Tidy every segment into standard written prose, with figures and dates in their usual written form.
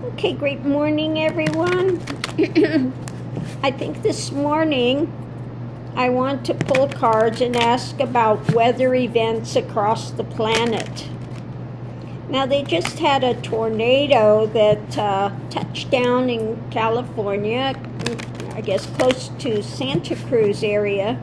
Okay, great morning, everyone. I think this morning I want to pull cards and ask about weather events across the planet. Now, they just had a tornado that touched down in California, I guess close to Santa Cruz area.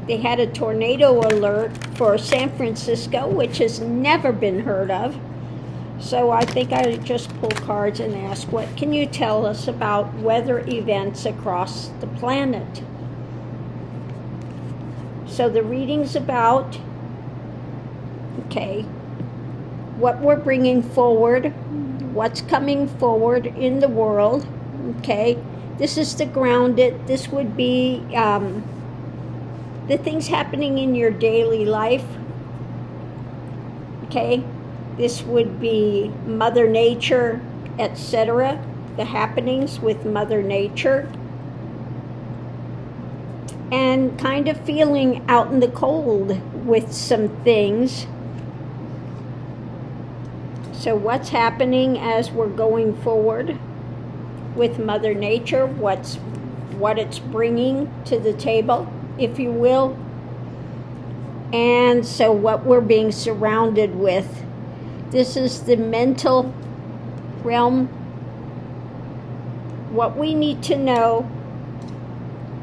They had a tornado alert for San Francisco, which has never been heard of. So I think I just pull cards and ask, what can you tell us about weather events across the planet? So the reading's about, what we're bringing forward, what's coming forward in the world, This is the grounded, this would be the things happening in your daily life, This would be Mother Nature, etc., the happenings with Mother Nature, and kind of feeling out in the cold with some things. So what's happening as we're going forward with Mother Nature, what it's bringing to the table, if you will, and so what we're being surrounded with. This is the mental realm, what we need to know,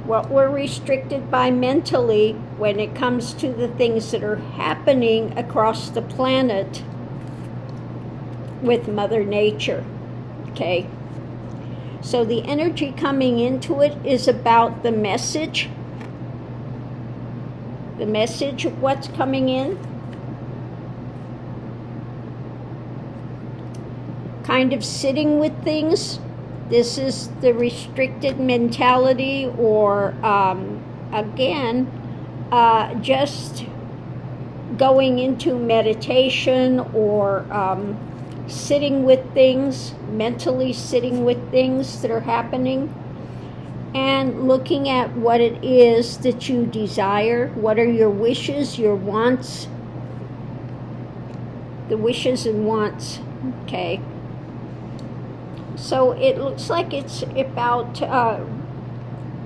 what we're restricted by mentally when it comes to the things that are happening across the planet with Mother Nature, So the energy coming into it is about the message of what's coming in. Kind of sitting with things. This is the restricted mentality, or just going into meditation, or sitting with things, mentally sitting with things that are happening, and looking at what it is that you desire. What are your wishes, your wants? The wishes and wants, So it looks like it's about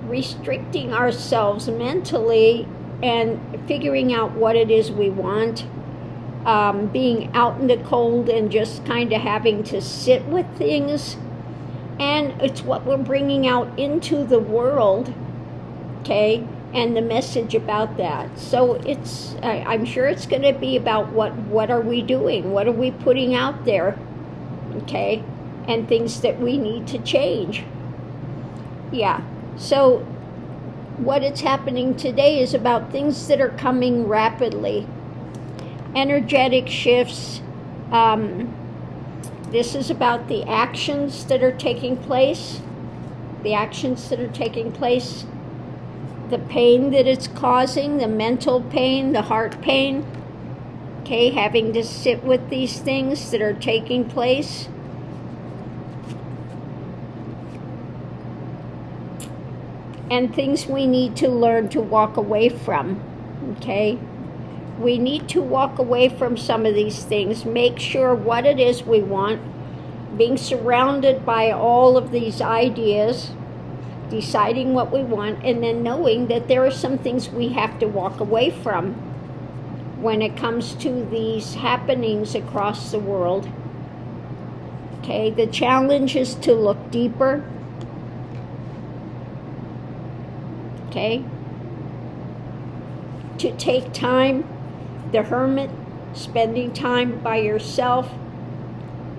restricting ourselves mentally and figuring out what it is we want, being out in the cold and just kind of having to sit with things. And it's what we're bringing out into the world, and the message about that. So it's, I'm sure it's going to be about what are we doing? What are we putting out there, and things that we need to change. So what is happening today is about things that are coming rapidly. Energetic shifts. This is about the actions that are taking place. The pain that it's causing, the mental pain, the heart pain. Having to sit with these things that are taking place. And things we need to learn to walk away from, We need to walk away from some of these things, make sure what it is we want, being surrounded by all of these ideas, deciding what we want, and then knowing that there are some things we have to walk away from when it comes to these happenings across the world. The challenge is to look deeper. To take time, the hermit, spending time by yourself,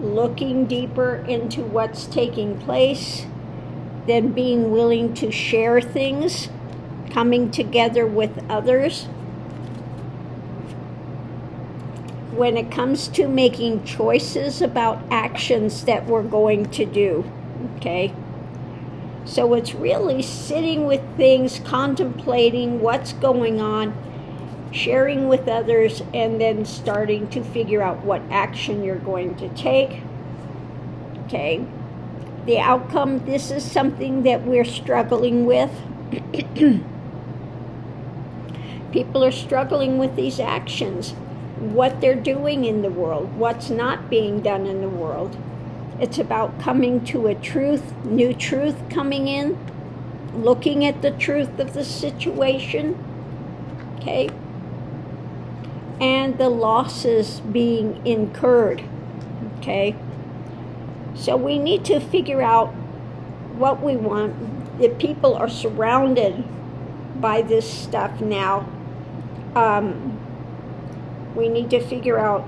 looking deeper into what's taking place, then being willing to share things, coming together with others. When it comes to making choices about actions that we're going to do, So it's really sitting with things, contemplating what's going on, sharing with others, and then starting to figure out what action you're going to take. The outcome, this is something that we're struggling with. People are struggling with these actions, what they're doing in the world, what's not being done in the world. It's about coming to a truth, new truth coming in, looking at the truth of the situation, okay? And the losses being incurred, okay? So we need to figure out what we want. The people are surrounded by this stuff now. We need to figure out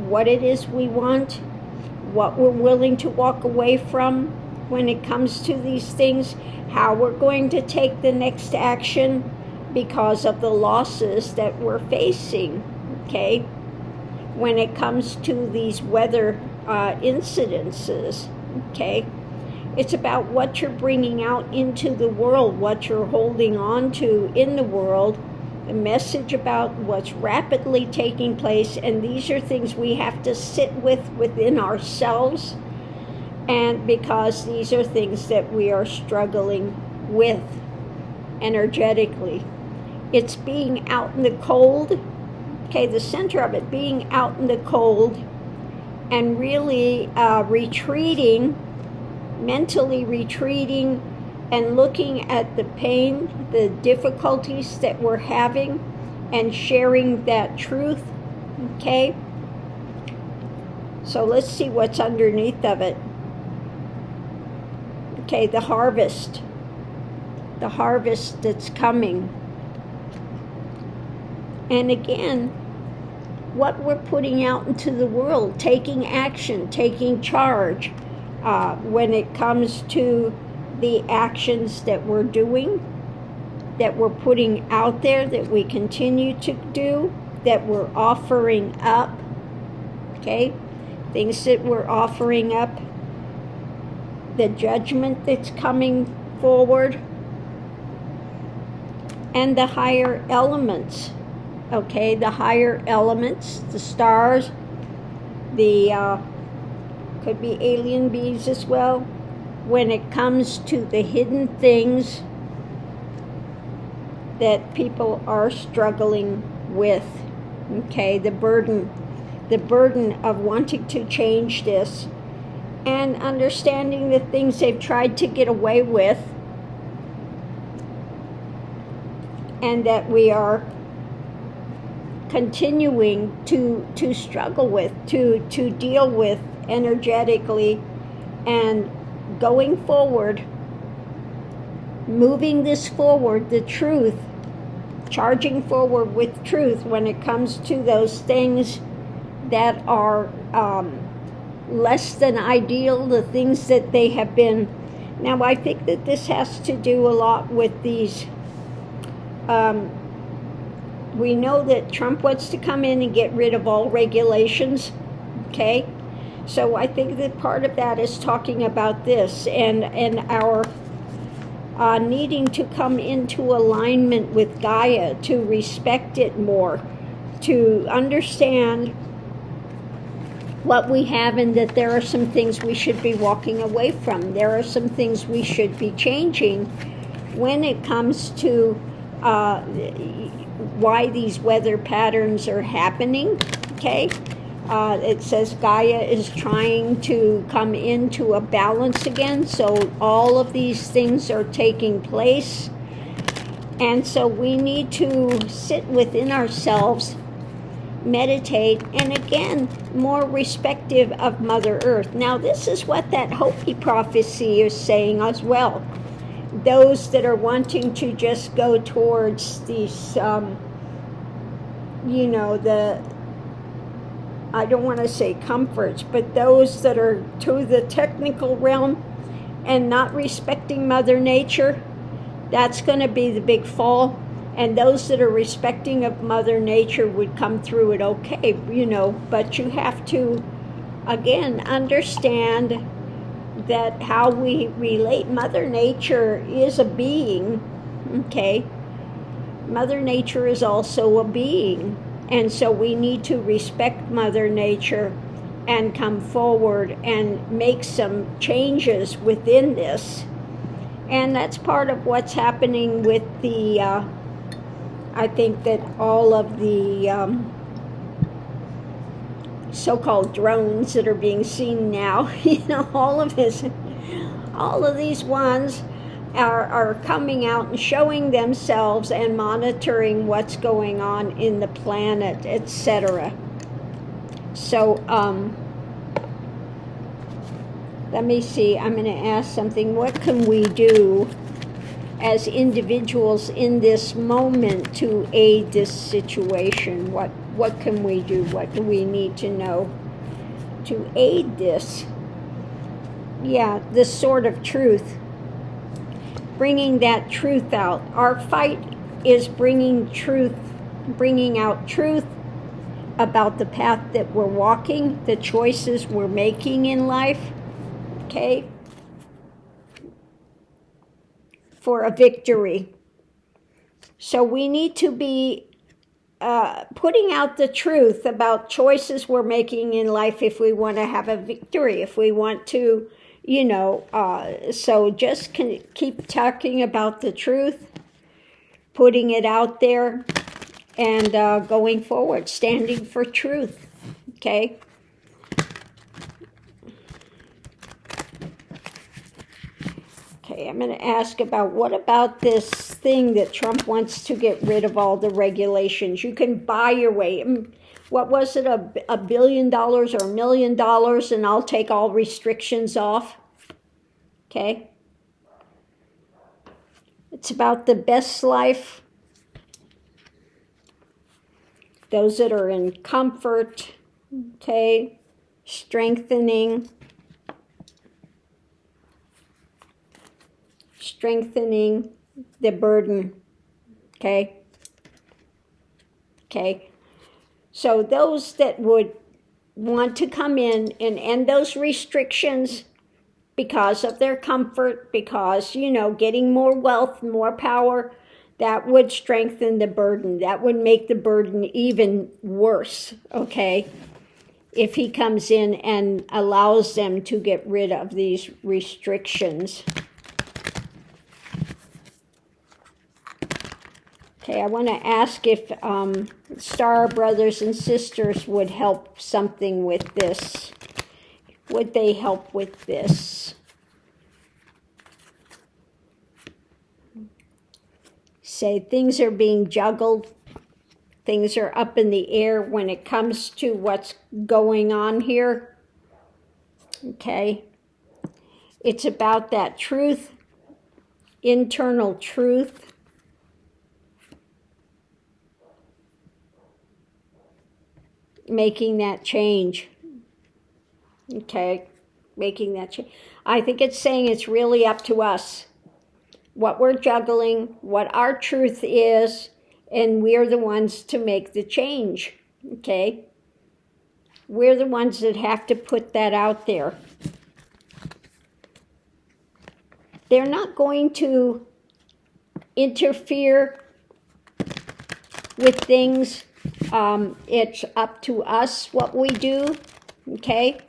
what it is we want, what we're willing to walk away from when it comes to these things, how we're going to take the next action because of the losses that we're facing, okay, when it comes to these weather incidences, okay. It's about what you're bringing out into the world, what you're holding on to in the world, the message about what's rapidly taking place, and these are things we have to sit with within ourselves, and because these are things that we are struggling with energetically. It's being out in the cold, okay, the center of it, being out in the cold and really retreating, mentally retreating and looking at the pain, the difficulties that we're having, and sharing that truth, okay? So let's see what's underneath of it. Okay, the harvest that's coming. And again, what we're putting out into the world, taking action, taking charge, when it comes to the actions that we're doing, that we're putting out there, that we continue to do, that we're offering up, okay? Things that we're offering up, the judgment that's coming forward, and the higher elements, okay? The higher elements, the stars, the could be alien beings as well. When it comes to the hidden things that people are struggling with, okay, the burden of wanting to change this and understanding the things they've tried to get away with, and that we are continuing to struggle with, to deal with energetically, and going forward, moving this forward, the truth, charging forward with truth when it comes to those things that are less than ideal, the things that they have been. Now, I think that this has to do a lot with these. We know that Trump wants to come in and get rid of all regulations, okay? So I think that part of that is talking about this and our needing to come into alignment with Gaia, to respect it more, to understand what we have, and that there are some things we should be walking away from. There are some things we should be changing when it comes to why these weather patterns are happening, okay? It says Gaia is trying to come into a balance again, so all of these things are taking place. And so we need to sit within ourselves, meditate, and again, more respective of Mother Earth. Now, this is what that Hopi prophecy is saying as well. Those that are wanting to just go towards these, I don't want to say comforts, but those that are to the technical realm and not respecting Mother Nature, that's going to be the big fall. And those that are respecting of Mother Nature would come through it okay, but you have to, again, understand that how we relate. Mother Nature is a being, okay? Mother Nature is also a being. And so we need to respect Mother Nature and come forward and make some changes within this. And that's part of what's happening with the, I think that all of the so-called drones that are being seen now. You know, all of these ones are coming out and showing themselves and monitoring what's going on in the planet, etc. So, let me see, I'm going to ask something. What can we do as individuals in this moment to aid this situation? What can we do? What do we need to know to aid this? Yeah, this sort of truth. Bringing that truth out. Our fight is bringing out truth about the path that we're walking, the choices we're making in life, okay? For a victory. So we need to be putting out the truth about choices we're making in life if we want to have a victory, if we want to, you know, so just keep talking about the truth, putting it out there, and going forward, standing for truth, okay? Okay, I'm going to ask about, what about this thing that Trump wants to get rid of all the regulations? You can buy your way. What was it, $1 billion or $1 million, and I'll take all restrictions off? Okay? It's about the best life. Those that are in comfort, okay? Strengthening the burden, okay? Okay. So those that would want to come in and end those restrictions because of their comfort, because, you know, getting more wealth, more power, that would strengthen the burden. That would make the burden even worse, okay? If he comes in and allows them to get rid of these restrictions. Okay, I want to ask if Star brothers and sisters would help something with this. Would they help with this? Say things are being juggled. Things are up in the air when it comes to what's going on here. Okay. It's about that truth, internal truth. Making that change. Okay, making that change. I think it's saying it's really up to us. What we're juggling, what our truth is, and we're the ones to make the change. Okay? We're the ones that have to put that out there. They're not going to interfere with things. It's up to us what we do, okay?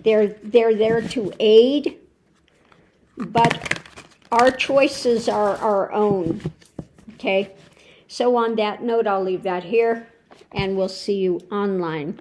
They're there to aid, but our choices are our own, okay? So on that note, I'll leave that here, and we'll see you online.